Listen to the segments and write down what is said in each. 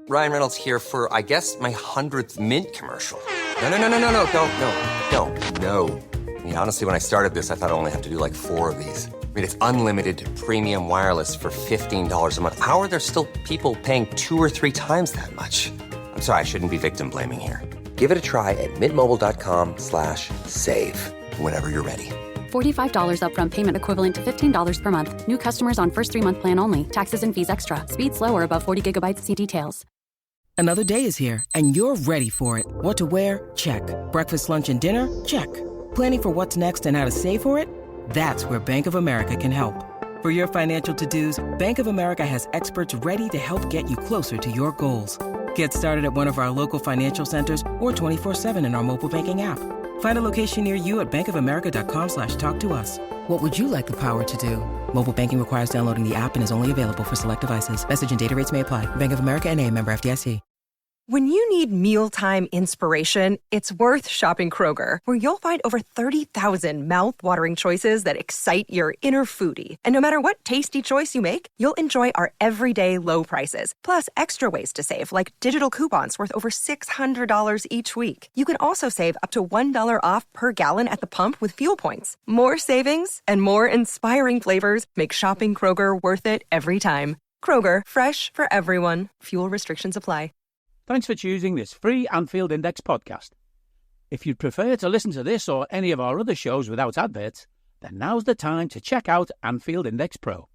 Ryan Reynolds here for, I guess, my 100th Mint commercial. No. I mean, honestly, when I started this, I thought I only have to do like 4 of these. I mean, it's unlimited premium wireless for $15 a month. How are there still people paying 2 or 3 times that much? I'm sorry, I shouldn't be victim blaming here. Give it a try at mintmobile.com/save. Whenever you're ready. $45 upfront payment equivalent to $15 per month. New customers on first 3-month plan only. Taxes and fees extra. Speed slower above 40 gigabytes. See details. Another day is here, and you're ready for it. What to wear? Check. Breakfast, lunch, and dinner? Check. Planning for what's next and how to save for it? That's where Bank of America can help. For your financial to-dos, Bank of America has experts ready to help get you closer to your goals. Get started at one of our local financial centers or 24/7 in our mobile banking app. Find a location near you at bankofamerica.com/talktous. What would you like the power to do? Mobile banking requires downloading the app and is only available for select devices. Message and data rates may apply. Bank of America NA, member FDIC. When you need mealtime inspiration, it's worth shopping Kroger, where you'll find over 30,000 mouth-watering choices that excite your inner foodie. And no matter what tasty choice you make, you'll enjoy our everyday low prices, plus extra ways to save, like digital coupons worth over $600 each week. You can also save up to $1 off per gallon at the pump with fuel points. More savings and more inspiring flavors make shopping Kroger worth it every time. Kroger, fresh for everyone. Fuel restrictions apply. Thanks for choosing this free Anfield Index podcast. If you'd prefer to listen to this or any of our other shows without adverts, then now's the time to check out Anfield Index Pro.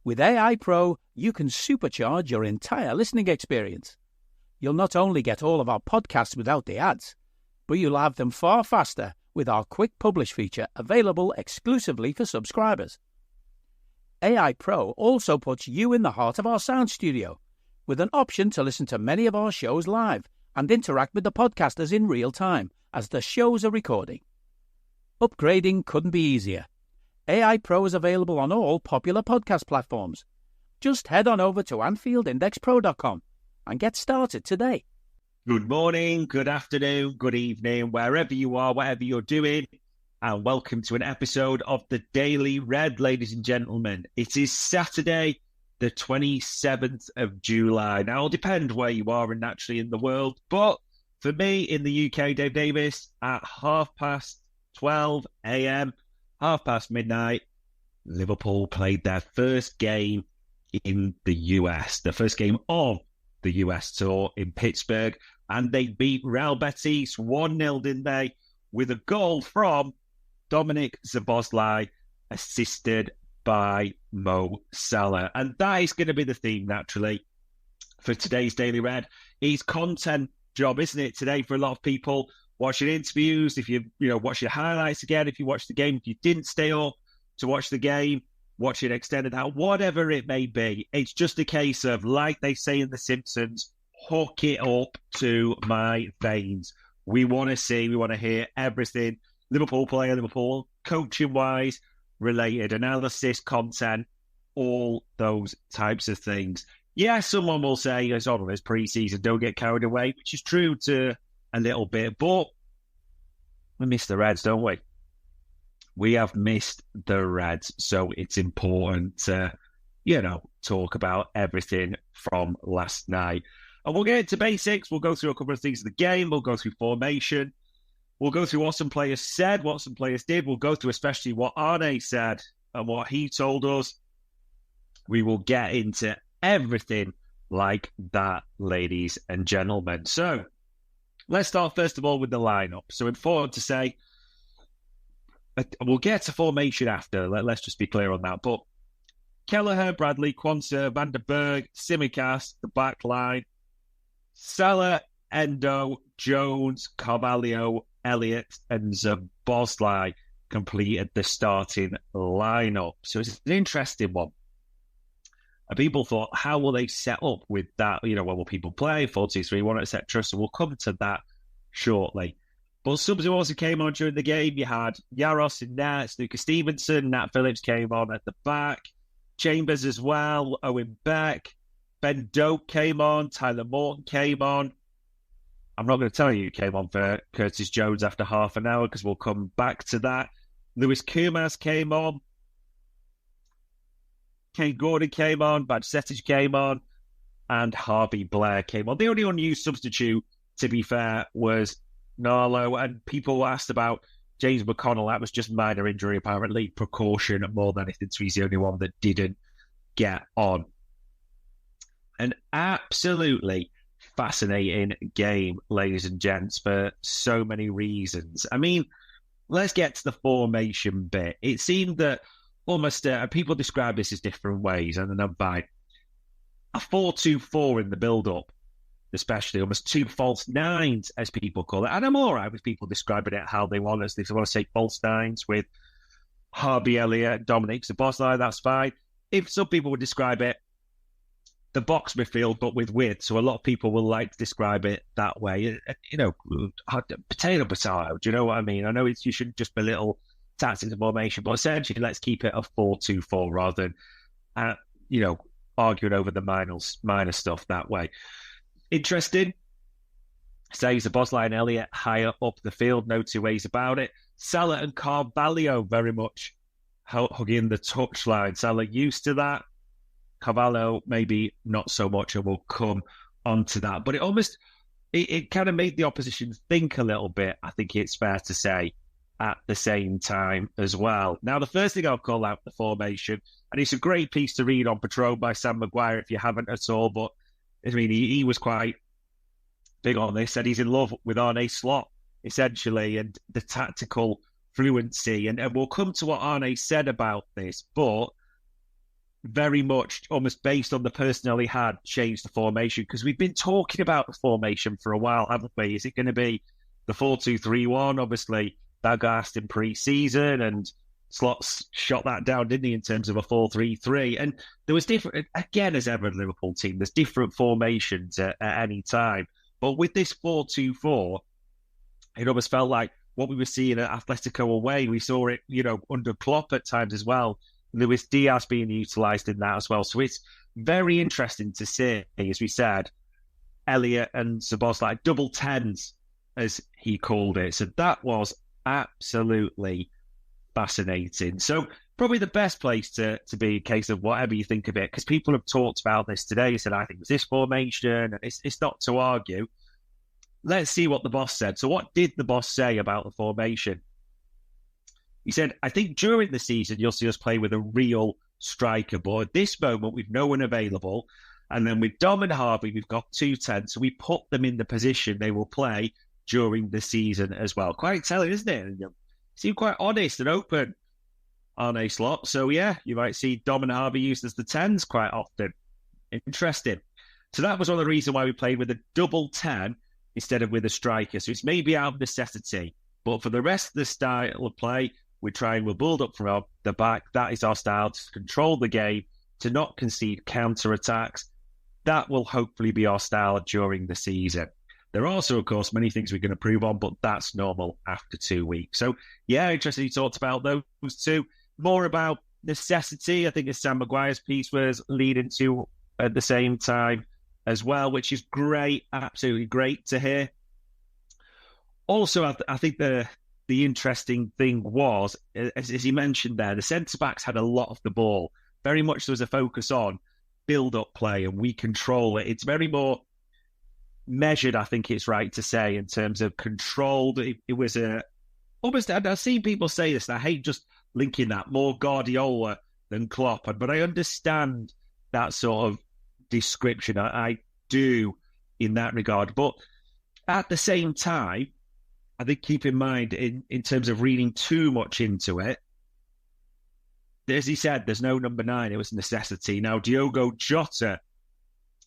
With AI Pro, you can supercharge your entire listening experience. You'll not only get all of our podcasts without the ads, but you'll have them far faster with our Quick Publish feature available exclusively for subscribers. AI Pro also puts you in the heart of our sound studio, with an option to listen to many of our shows live and interact with the podcasters in real time as the shows are recording. Upgrading couldn't be easier. AI Pro is available on all popular podcast platforms. Just head on over to AnfieldIndexPro.com and get started today. Good morning, good afternoon, good evening, wherever you are, whatever you're doing, and welcome to an episode of the Daily Red, ladies and gentlemen. It is Saturday, the 27th of July. Now, it'll depend where you are and naturally in the world, but for me in the UK, Dave Davis, at 12:30 a.m, midnight, Liverpool played their first game in the US, the first game of the US tour in Pittsburgh, and they beat Real Betis 1-0, didn't they, with a goal from Dominic Zosi, assisted by Mo Salah. And that is going to be the theme, naturally, for today's Daily Red. It's content job, isn't it, today for a lot of people? Watching interviews, if you watch your highlights again, if you watch the game, if you didn't stay up to watch the game, watch it extended out, whatever it may be. It's just a case of, like they say in The Simpsons, hook it up to my veins. We want to hear everything Liverpool player, Liverpool coaching-wise, related analysis, content, all those types of things. Yeah, someone will say, it's pre-season, don't get carried away, which is true to a little bit, but we miss the Reds, don't we? We have missed the Reds, so it's important to, talk about everything from last night. And we'll get into basics. We'll go through a couple of things in the game. We'll go through formation. We'll go through what some players said, what some players did. We'll go through especially what Arne said and what he told us. We will get into everything like that, ladies and gentlemen. So let's start first of all with the lineup. So important to say, we'll get to formation after. Let's just be clear on that. But Kelleher, Bradley, Quansah, Van der Berg, Tsimikas, the back line. Salah, Endo, Jones, Carvalho, Elliott and Szoboszlai completed the starting lineup. So it's an interesting one. And people thought, how will they set up with that? What will people play? 4-2-3-1, etc. So we'll come to that shortly. But subs who also came on during the game, you had Yaros in net, Snooker Stevenson, Nat Phillips came on at the back, Chambers as well, Owen Beck, Ben Doak came on, Tyler Morton came on. I'm not going to tell you who came on for Curtis Jones after half an hour because we'll come back to that. Lewis Kumas came on. Kane Gordon came on. Bajcetic came on. and Harvey Blair came on. The only unused substitute, to be fair, was Narlo, and people asked about James McConnell. That was just minor injury, apparently, precaution more than anything, so he's the only one that didn't get on. An absolutely fascinating game, ladies and gents, for so many reasons. I mean, let's get to the formation bit. It seemed that almost, people describe this as different ways, and then I'm fine. A 4-2-4 in the build-up, especially almost two false nines, as people call it. And I'm all right with people describing it how they want us. If they want to say false nines with Harvey Elliott, Dominic Zosi, that's fine. If some people would describe it, the box midfield, but with width. So a lot of people will like to describe it that way. You know, potato. Do you know what I mean? I know you shouldn't just belittle tactics and formation, but essentially let's keep it a 4-2-4 rather than, arguing over the minor stuff that way. Interesting. Says the Salah and Elliott higher up the field, no two ways about it. Salah and Carvalho very much hugging the touchline. Salah used to that. Carvalho maybe not so much, and we'll come onto that. But it kind of made the opposition think a little bit, I think it's fair to say, at the same time as well. Now, the first thing I'll call out the formation, and it's a great piece to read on Patron by Sam Maguire if you haven't at all, but I mean, he was quite big on this, said he's in love with Arne slot, essentially, and the tactical fluency. And we'll come to what Arne said about this, but very much almost based on the personnel he had, changed the formation, because we've been talking about the formation for a while, haven't we? Is it going to be the 4-2-3-1? Obviously, that got asked in pre-season, and Slots shot that down, didn't he, in terms of a 4-3-3? And there was different, again, as ever, the Liverpool team, there's different formations at any time. But with this 4-2-4, it almost felt like what we were seeing at Atletico away. We saw it, under Klopp at times as well. Luis Diaz being utilised in that as well. So it's very interesting to see, as we said, Elliott and Szoboszlai, double tens, as he called it. So that was absolutely fascinating. So probably the best place to be in case of whatever you think of it, because people have talked about this today, said, I think it was this formation, and it's not to argue. Let's see what the boss said. So what did the boss say about the formation? He said, I think during the season, you'll see us play with a real striker, but at this moment, we've no one available. And then with Dom and Harvey, we've got 2-10. So we put them in the position they will play during the season as well. Quite telling, isn't it? And, seem quite honest and open, Arne Slot. So, yeah, you might see Dom and Harvey used as the 10s quite often. Interesting. So that was one of the reasons why we played with a double 10 instead of with a striker. So it's maybe out of necessity. But for the rest of the style of play, we'll build up from the back. That is our style, to control the game, to not concede counter-attacks. That will hopefully be our style during the season. There are also, of course, many things we're going to improve on, but that's normal after 2 weeks. So, yeah, interesting he talked about those two. More about necessity, I think, as Sam Maguire's piece was leading to at the same time as well, which is great, absolutely great to hear. Also, I think the interesting thing was, as he mentioned there, the centre-backs had a lot of the ball. Very much there was a focus on build-up play, and we control it. It's very more measured, I think it's right to say, in terms of controlled. It was almost, I've seen people say this, and I hate just linking that, more Guardiola than Klopp, but I understand that sort of description. I do in that regard. But at the same time, I think keep in mind, in terms of reading too much into it, as he said, there's no number 9. It was a necessity. Now, Diogo Jota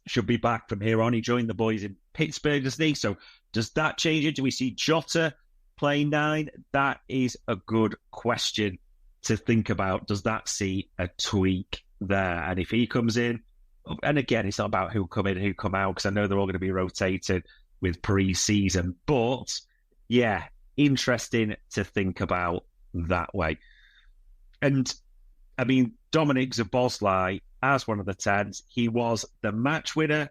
should be back from here on. He joined the boys in Pittsburgh, doesn't he? So does that change it? Do we see Jota playing 9? That is a good question to think about. Does that see a tweak there? And if he comes in, and again, it's not about who come in and who come out, because I know they're all going to be rotated with pre-season. But, yeah, interesting to think about that way. And, I mean, Dominic Zosi, as one of the 10s, he was the match winner,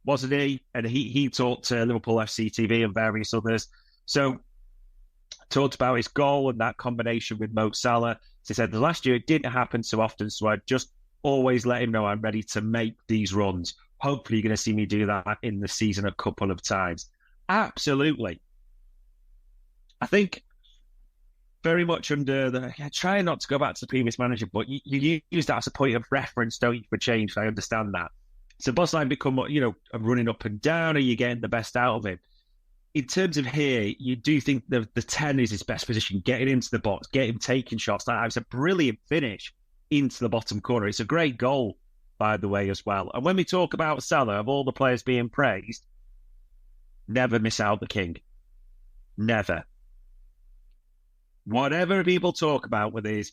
wasn't he? And he talked to Liverpool FC TV and various others. So, talked about his goal and that combination with Mo Salah. So he said, the last year it didn't happen so often, so I just always let him know I'm ready to make these runs. Hopefully you're going to see me do that in the season a couple of times. Absolutely. I think very much under the... try not to go back to the previous manager, but you use that as a point of reference, don't you, for change? I understand that. So Bosley become, running up and down, are you getting the best out of him? In terms of here, you do think the 10 is his best position, getting into the box, get him taking shots. That was a brilliant finish into the bottom corner. It's a great goal, by the way, as well. And when we talk about Salah, of all the players being praised, never miss out the king. Never. Whatever people talk about with his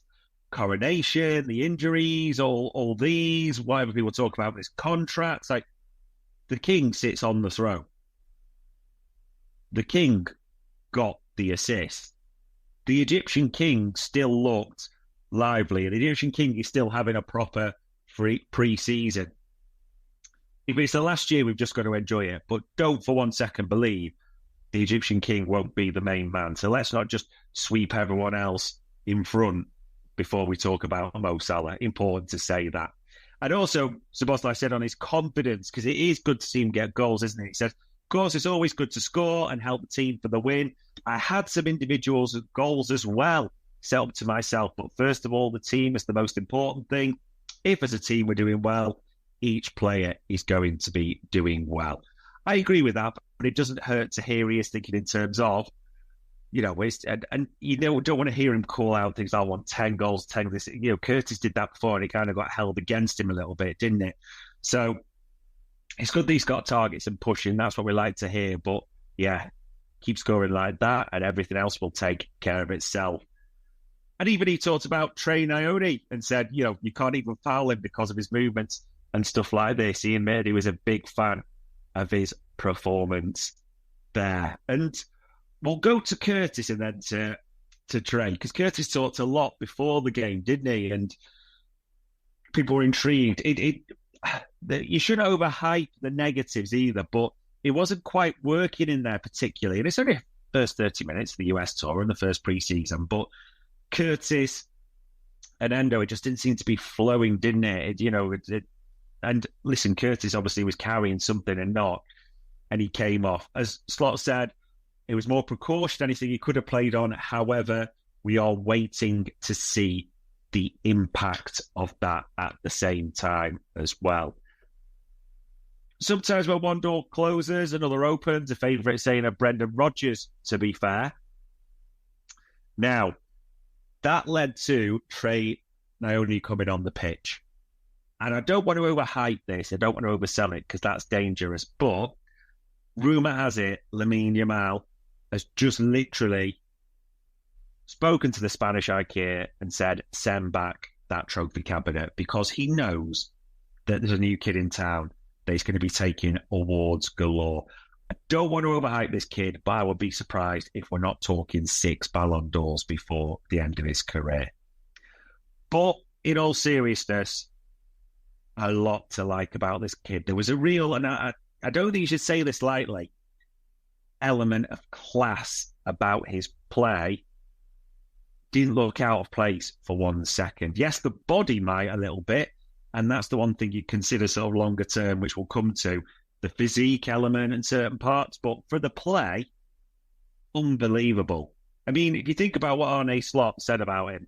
coronation, the injuries, all these, whatever people talk about with his contracts, like, the king sits on the throne. The king got the assist. The Egyptian king still looked lively, and the Egyptian king is still having a proper pre-season. If it's the last year, we've just got to enjoy it. But don't for 1 second believe the Egyptian king won't be the main man. So let's not just sweep everyone else in front before we talk about Mo Salah. Important to say that. And also, Szoboszlai said on his confidence, because it is good to see him get goals, isn't it? He said, of course, it's always good to score and help the team for the win. I had some individuals goals as well set up to myself. But first of all, the team is the most important thing. If as a team we're doing well, each player is going to be doing well. I agree with that, but it doesn't hurt to hear he is thinking in terms of, and you don't want to hear him call out things, I want 10 goals, 10 this. Curtis did that before and it kind of got held against him a little bit, didn't it? So it's good that he's got targets and pushing. That's what we like to hear. But yeah, keep scoring like that and everything else will take care of itself. And even he talked about Trey Niot and said, you can't even foul him because of his movements and stuff like this. He admitted he was a big fan of his performance there. And we'll go to Curtis and then to Trey, because Curtis talked a lot before the game, didn't he? And people were intrigued. You shouldn't overhype the negatives either, but it wasn't quite working in there particularly. And it's only the first 30 minutes of the US tour and the first pre-season, but Curtis and Endo, it just didn't seem to be flowing, didn't it? And listen, Curtis obviously was carrying something and not, and he came off. As Slot said, it was more precaution than anything he could have played on. However, we are waiting to see the impact of that at the same time as well. Sometimes when one door closes, another opens. A favourite saying of Brendan Rodgers, to be fair. Now, that led to Trey Niot coming on the pitch. And I don't want to overhype this. I don't want to oversell it because that's dangerous. But rumour has it, Lamine Yamal has just literally spoken to the Spanish IKEA and said, send back that trophy cabinet, because he knows that there's a new kid in town that he's going to be taking awards galore. I don't want to overhype this kid, but I would be surprised if we're not talking 6 Ballon d'Ors before the end of his career. But in all seriousness, a lot to like about this kid. There was a real, and I don't think you should say this lightly, element of class about his play. Didn't look out of place for 1 second. Yes, the body might a little bit, and that's the one thing you consider sort of longer term, which we'll come to, the physique element in certain parts. But for the play, unbelievable. I mean, if you think about what Arne Slot said about him,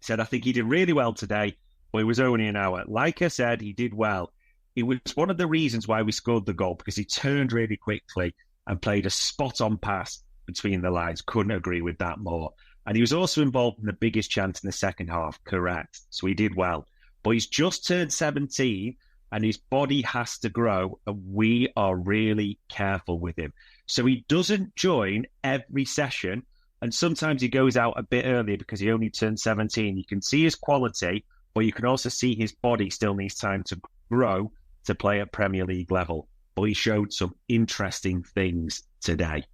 he said, I think he did really well today, but it was only an hour. Like I said, he did well. It was one of the reasons why we scored the goal, because he turned really quickly and played a spot-on pass between the lines. Couldn't agree with that more. And he was also involved in the biggest chance in the second half, correct. So he did well. But he's just turned 17 and his body has to grow, and we are really careful with him. So he doesn't join every session, and sometimes he goes out a bit earlier because he only turned 17. You can see his quality, but you can also see his body still needs time to grow to play at Premier League level. But he showed some interesting things today.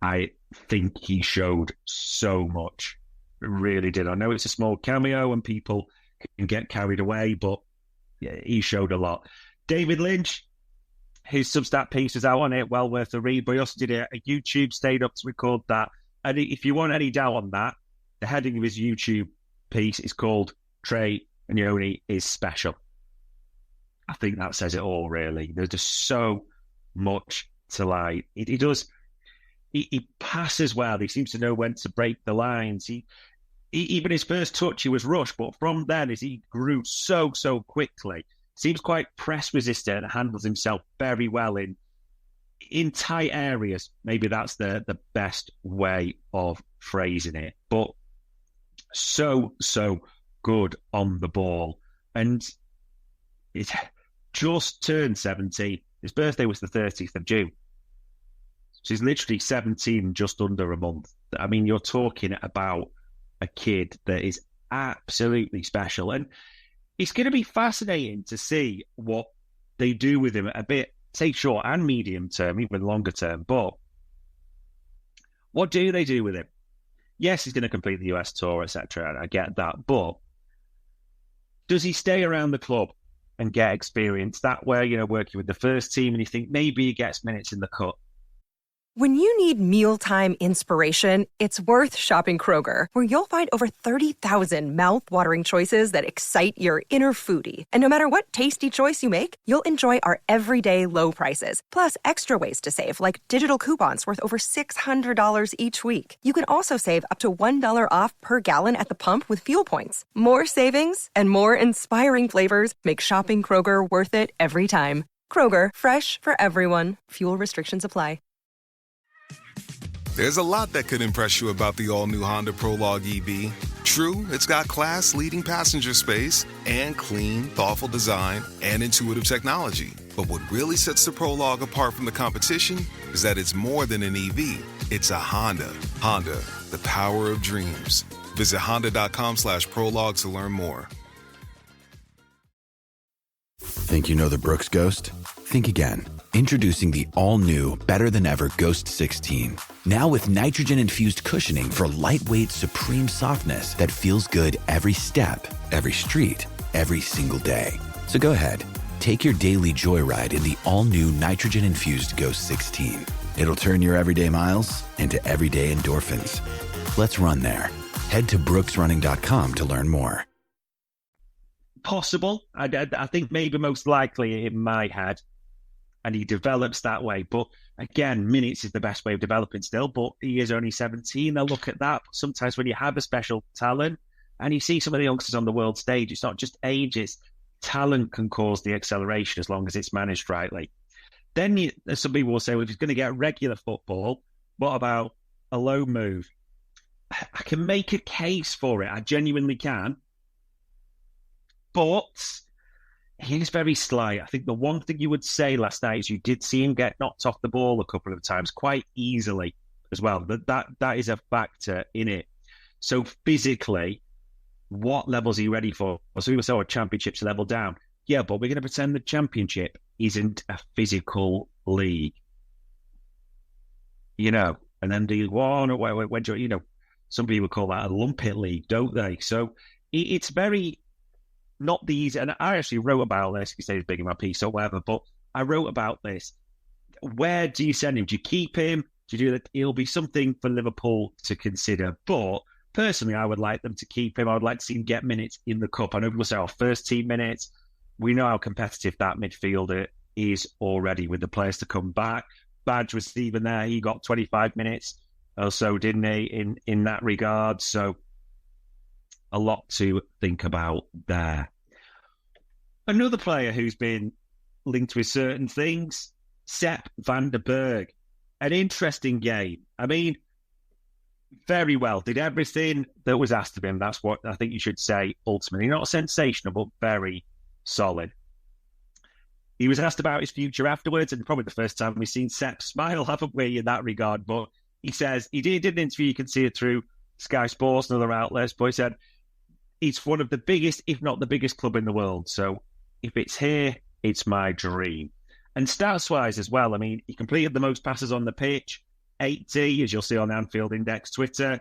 I think he showed so much. Really did. I know it's a small cameo and people can get carried away, but yeah, he showed a lot. David Lynch, his Substat piece was out on it, well worth a read, but he also did a YouTube, stayed up to record that. And if you want any doubt on that, the heading of his YouTube piece is called Trey Niot is Special. I think that says it all, really. There's just so much to like. He passes well. He seems to know when to break the lines. Even his first touch, he was rushed, but from then, as he grew so quickly, seems quite press resistant and handles himself very well in tight areas. Maybe that's the best way of phrasing it. But so good on the ball. And it just turned 17. His birthday was the 30th of June. She's literally 17, just under a month. I mean, you're talking about a kid that is absolutely special. And it's going to be fascinating to see what they do with him a bit, say, short and medium term, even longer term. But what do they do with him? Yes, he's going to complete the US tour, etc. I get that. But does he stay around the club and get experience that way, working with the first team, and you think maybe he gets minutes in the cut? When you need mealtime inspiration, it's worth shopping Kroger, where you'll find over 30,000 mouth-watering choices that excite your inner foodie. And no matter what tasty choice you make, you'll enjoy our everyday low prices, plus extra ways to save, like digital coupons worth over $600 each week. You can also save up to $1 off per gallon at the pump with fuel points. More savings and more inspiring flavors make shopping Kroger worth it every time. Kroger, fresh for everyone. Fuel restrictions apply. There's a lot that could impress you about the all-new Honda Prologue EV. True, it's got class-leading passenger space and clean, thoughtful design and intuitive technology. But what really sets the Prologue apart from the competition is that it's more than an EV. It's a Honda. Honda, the power of dreams. Visit honda.com/prologue to learn more. Think you know the Brooks Ghost? Think again. Introducing the all-new, better-than-ever Ghost 16. Now with nitrogen-infused cushioning for lightweight, supreme softness that feels good every step, every street, every single day. So go ahead, take your daily joyride in the all-new nitrogen-infused Ghost 16. It'll turn your everyday miles into everyday endorphins. Let's run there. Head to brooksrunning.com to learn more. Possible. I think maybe most likely in my head. And he develops that way. But again, minutes is the best way of developing still, but he is only 17. They'll look at that. But sometimes when you have a special talent and you see some of the youngsters on the world stage, it's not just age, it's talent can cause the acceleration as long as it's managed rightly. Then some people will say, well, if he's going to get regular football, what about a low move? I can make a case for it. I genuinely can. But he is very slight. I think the one thing you would say last night is you did see him get knocked off the ball a couple of times quite easily as well. That is a factor in it. So physically, what level is he ready for? So we were saying championship's a level down. Yeah, but we're going to pretend the championship isn't a physical league. And then do you want to, some people call that a lumpet league, don't they? So it's very... not these, and I actually wrote about this, you say it's big in my piece or whatever, but I wrote about this. Where do you send him? Do you keep him? Do you do that? It'll be something for Liverpool to consider. But personally, I would like them to keep him. I would like to see him get minutes in the cup. I know people say, first team minutes. We know how competitive that midfielder is already with the players to come back. Badge was even there. He got 25 minutes or so, didn't he, in that regard? So a lot to think about there. Another player who's been linked with certain things, Sepp van der Berg. An interesting game. I mean, very well. Did everything that was asked of him. That's what I think you should say ultimately. Not sensational, but very solid. He was asked about his future afterwards, and probably the first time we've seen Sepp smile, haven't we, in that regard? But he says, he did an interview, you can see it through Sky Sports and other outlets, but he said, it's one of the biggest, if not the biggest club in the world. So if it's here, it's my dream. And stats-wise as well, I mean, he completed the most passes on the pitch, 80, as you'll see on the Anfield Index Twitter,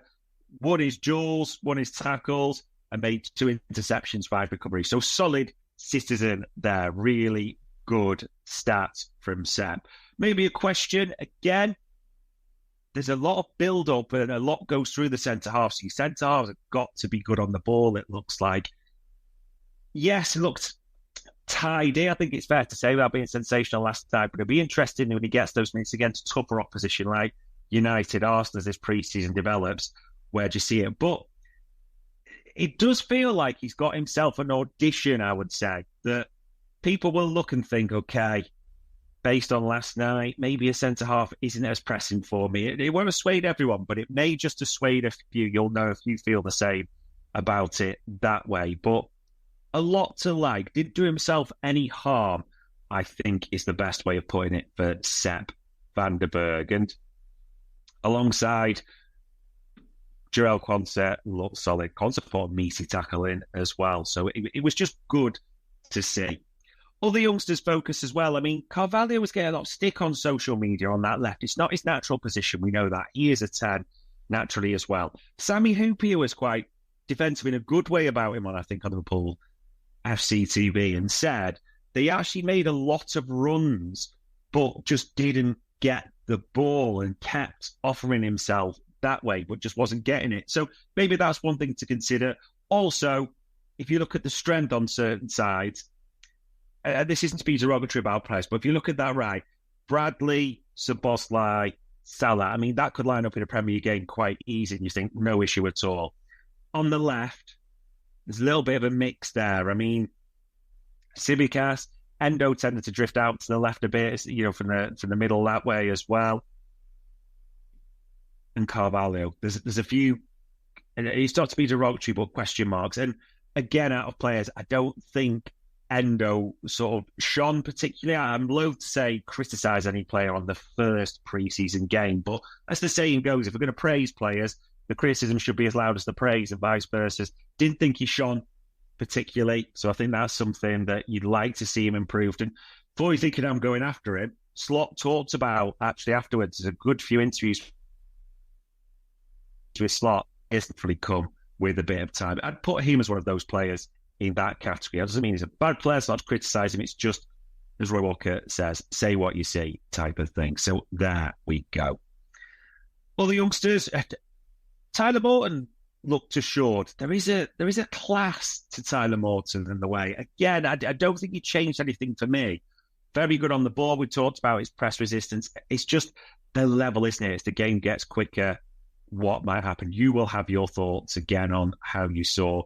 won his duels, won his tackles, and made 2 interceptions, 5 recoveries. So solid citizen there. Really good stats from Sepp. Maybe a question, again, there's a lot of build-up and a lot goes through the centre-half. So your centre-halves have got to be good on the ball, it looks like. Yes, it looked tidy, I think it's fair to say, without being sensational last night. But it'll be interesting when he gets those minutes against tougher opposition like United, Arsenal, as this pre-season develops. Where do you see it? But it does feel like he's got himself an audition, I would say, that people will look and think, okay, based on last night, maybe a centre-half isn't as pressing for me. It won't persuade everyone, but it may just dissuade a few. You'll know if you feel the same about it that way. But a lot to like. Didn't do himself any harm, I think, is the best way of putting it for Sepp van der Berg. And alongside Jarell Quansah, looked solid. Quansah fought meaty tackling as well. So it was just good to see. Other youngsters focus as well. I mean, Carvalho was getting a lot of stick on social media on that left. It's not his natural position. We know that. He is a 10 naturally as well. Sammy Hoopier was quite defensive in a good way about him I think, on Liverpool FC TV, and said they actually made a lot of runs, but just didn't get the ball and kept offering himself that way, but just wasn't getting it. So maybe that's one thing to consider. Also, if you look at the strength on certain sides, this isn't to be derogatory about players, but if you look at that right, Bradley, Szoboszlai, Salah, I mean, that could line up in a Premier game quite easy, and you think no issue at all. On the left, there's a little bit of a mix there. I mean, Tsimikas, Endo tended to drift out to the left a bit, from the middle that way as well. And Carvalho, there's a few, and it's not to be derogatory, but question marks. And again, out of players, I don't think Endo sort of shone particularly. I'm loath to say criticise any player on the first pre-season game, but as the saying goes, if we're going to praise players, the criticism should be as loud as the praise and vice versa. Didn't think he shone particularly, so I think that's something that you'd like to see him improved. And before you're thinking I'm going after him, Slot talked about, actually afterwards, there's a good few interviews with Slot, it's really come with a bit of time. I'd put him as one of those players in that category. That doesn't mean he's a bad player, it's not to criticise him, it's just, as Roy Walker says, say what you see type of thing. So there we go. Other youngsters, Tyler Morton looked assured. There is a class to Tyler Morton in the way. Again, I don't think he changed anything for me. Very good on the ball. We talked about his press resistance. It's just the level, isn't it? As the game gets quicker, what might happen? You will have your thoughts again on how you saw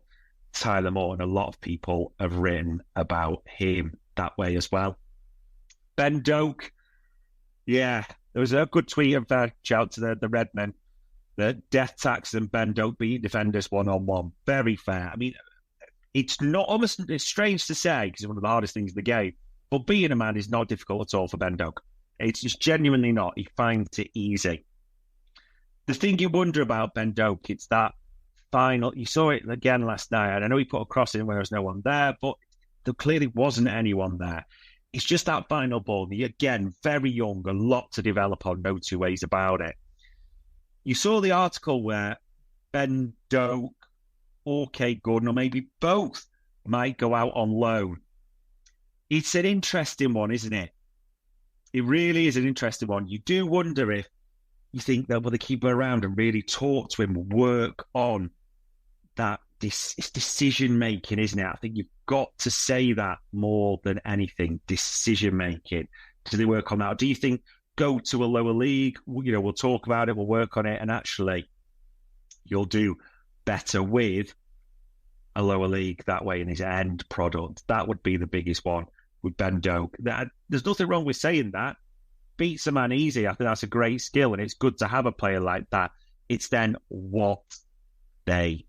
Tyler Morton. A lot of people have written about him that way as well. Ben Doak, yeah, there was a good tweet of shout to the Redmen. The death tax and Ben Doak beat defenders one-on-one. Very fair. I mean, it's strange to say because it's one of the hardest things in the game, but beating a man is not difficult at all for Ben Doak. It's just genuinely not. He finds it easy. The thing you wonder about Ben Doak, it's that final. You saw it again last night. And I know he put a cross in where there was no one there, but there clearly wasn't anyone there. It's just that final ball. He, again, very young, a lot to develop on, no two ways about it. You saw the article where Ben Doak or Kate Gordon, or maybe both, might go out on loan. It's an interesting one, isn't it? It really is an interesting one. You do wonder if you think they'll keep him around and really talk to him, work on that. It's decision-making, isn't it? I think you've got to say that more than anything, decision-making. Do they work on that? Or do you think go to a lower league, we'll talk about it, we'll work on it, and actually you'll do better with a lower league that way in his end product? That would be the biggest one with Ben Doak. There's nothing wrong with saying that. Beats a man easy. I think that's a great skill, and it's good to have a player like that. It's then what they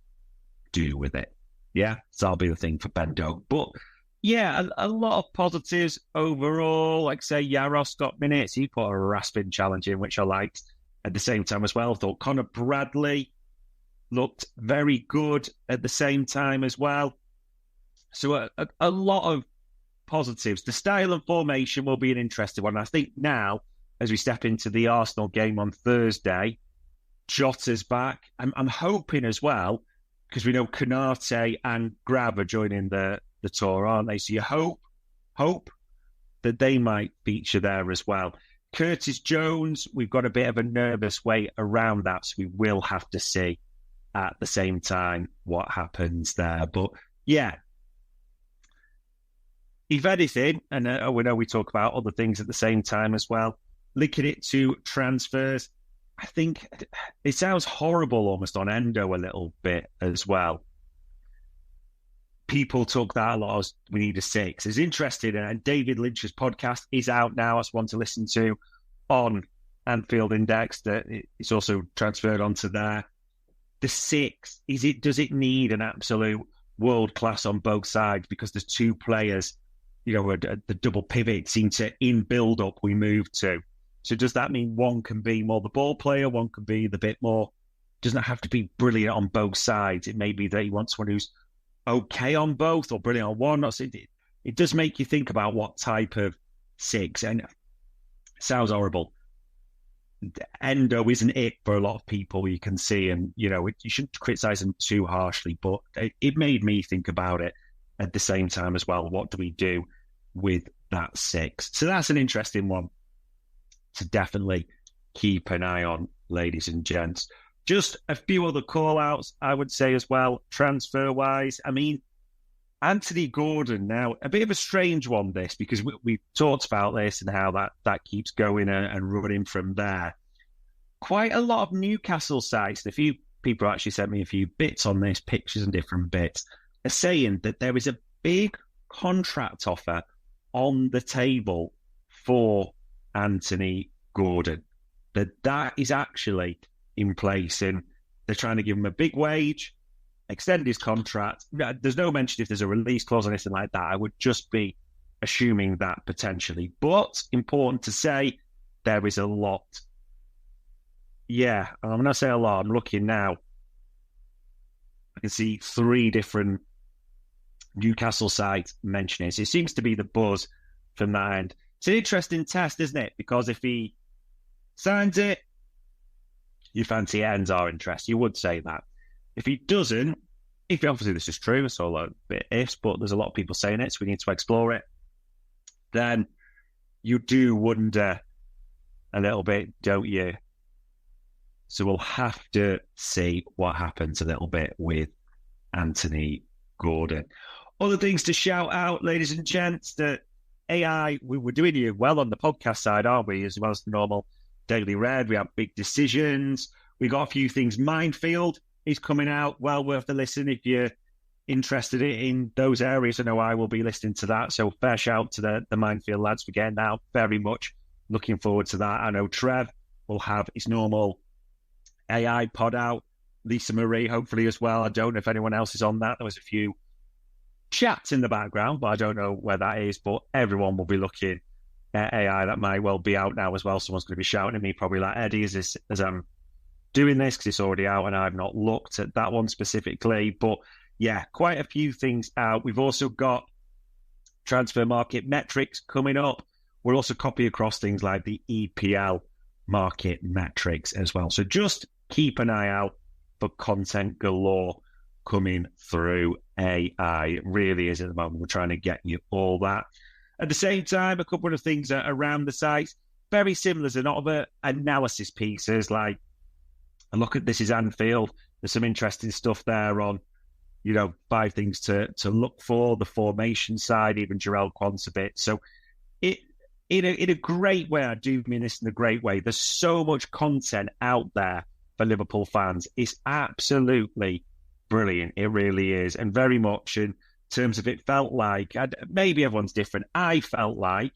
do with it. Yeah, so that'll be the thing for Ben Doak. But yeah, a lot of positives overall. Like, say, Yaros got minutes. He put a rasping challenge in, which I liked at the same time as well. I thought Conor Bradley looked very good at the same time as well. So a lot of positives. The style and formation will be an interesting one. I think now, as we step into the Arsenal game on Thursday, Jota's back. I'm hoping as well, because we know Canate and Grab are joining the tour, aren't they? So you hope that they might feature there as well. Curtis Jones, we've got a bit of a nervous way around that, so we will have to see at the same time what happens there. But yeah, if anything, and we know we talk about other things at the same time as well, linking it to transfers, I think it sounds horrible almost on Endo a little bit as well. People talk that a lot as we need a 6. It's interesting, and David Lynch's podcast is out now. That's one to listen to on Anfield Index. That it's also transferred onto there. The 6, does it need an absolute world class on both sides? Because there's 2 players, the double pivot seem to in build up we move to. So does that mean one can be more the ball player, one can be the bit more? Doesn't have to be brilliant on both sides. It may be that you want someone who's okay on both or brilliant on one. It does make you think about what type of 6. And it sounds horrible. Endo isn't it for a lot of people, you can see, and you shouldn't criticize him too harshly, but it made me think about it at the same time as well. What do we do with that 6? So that's an interesting one to definitely keep an eye on, ladies and gents. Just a few other call-outs, I would say as well, transfer-wise. I mean, Anthony Gordon now, a bit of a strange one, this, because we've talked about this and how that keeps going and running from there. Quite a lot of Newcastle sites, a few people actually sent me a few bits on this, pictures and different bits, are saying that there is a big contract offer on the table for Anthony Gordon. That is actually in place, and they're trying to give him a big wage, extend his contract. There's no mention if there's a release clause or anything like that. I would just be assuming that potentially. But important to say, there is a lot. Yeah, I'm going to say a lot. I'm looking now. I can see 3 different Newcastle sites mentioning it. So it seems to be the buzz from that end. It's an interesting test, isn't it? Because if he signs it, you fancy it ends our interest. You would say that. If he doesn't, if obviously this is true, it's all a bit ifs, but there's a lot of people saying it, so we need to explore it, then you do wonder a little bit, don't you? So we'll have to see what happens a little bit with Anthony Gordon. Other things to shout out, ladies and gents, that AI, we're doing you well on the podcast side, aren't we? As well as the normal Daily Red. We have big decisions. We got a few things. Minefield is coming out. Well worth a listen if you're interested in those areas. I know I will be listening to that. So fair shout to the Minefield lads for getting that. Very much looking forward to that. I know Trev will have his normal AI pod out. Lisa Marie, hopefully, as well. I don't know if anyone else is on that. There was a few chats in the background, but I don't know where that is. But everyone will be looking at AI. That might well be out now as well. Someone's going to be shouting at me, probably like Eddie, as I'm doing this, because it's already out and I've not looked at that one specifically. But yeah, quite a few things out. We've also got transfer market metrics coming up. We'll also copy across things like the EPL market metrics as well. So just keep an eye out for content galore coming through AI. It really is at the moment. We're trying to get you all that. At the same time, a couple of things around the sites, very similar. There's a lot of analysis pieces, like a look at This Is Anfield. There's some interesting stuff there on, 5 things to look for, the formation side, even Jarell Quant's a bit. So in a great way, I do mean this in a great way, there's so much content out there for Liverpool fans. It's absolutely brilliant. It really is. And very much in terms of, it felt like, maybe everyone's different, I felt like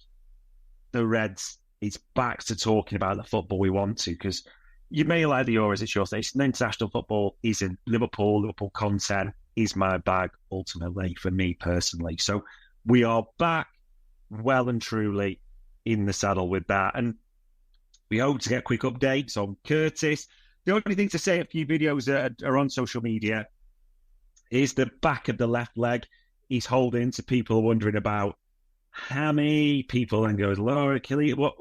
the Reds is back to talking about the football we want to, because you may like the Euros, it's your station. International football isn't. Liverpool content is my bag, ultimately, for me personally. So we are back well and truly in the saddle with that. And we hope to get quick updates on Curtis. The only thing to say, a few videos are on social media, is the back of the left leg he's holding. So people are wondering about hammy. People then goes, lower Achilles. What?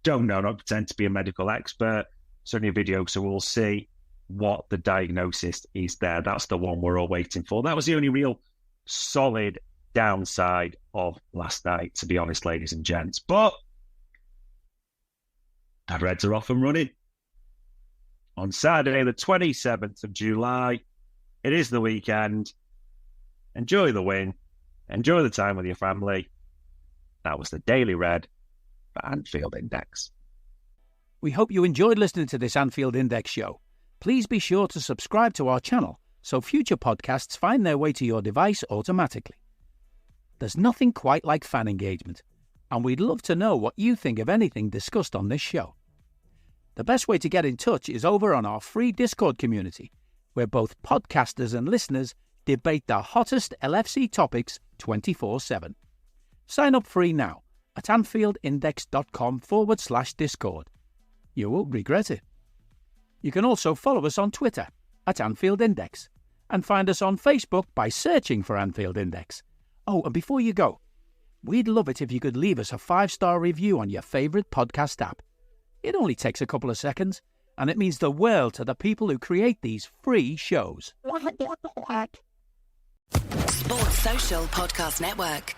Don't know, not pretend to be a medical expert. It's only a video, so we'll see what the diagnosis is there. That's the one we're all waiting for. That was the only real solid downside of last night, to be honest, ladies and gents. But the Reds are off and running. On Saturday, the 27th of July, it is the weekend. Enjoy the win. Enjoy the time with your family. That was the Daily Red for Anfield Index. We hope you enjoyed listening to this Anfield Index show. Please be sure to subscribe to our channel so future podcasts find their way to your device automatically. There's nothing quite like fan engagement, and we'd love to know what you think of anything discussed on this show. The best way to get in touch is over on our free Discord community, where both podcasters and listeners debate the hottest LFC topics 24/7. Sign up free now at AnfieldIndex.com/Discord. You won't regret it. You can also follow us on Twitter at Anfield Index and find us on Facebook by searching for Anfield Index. Oh, and before you go, we'd love it if you could leave us a 5-star review on your favourite podcast app. It only takes a couple of seconds, and it means the world to the people who create these free shows. Sports Social Podcast Network.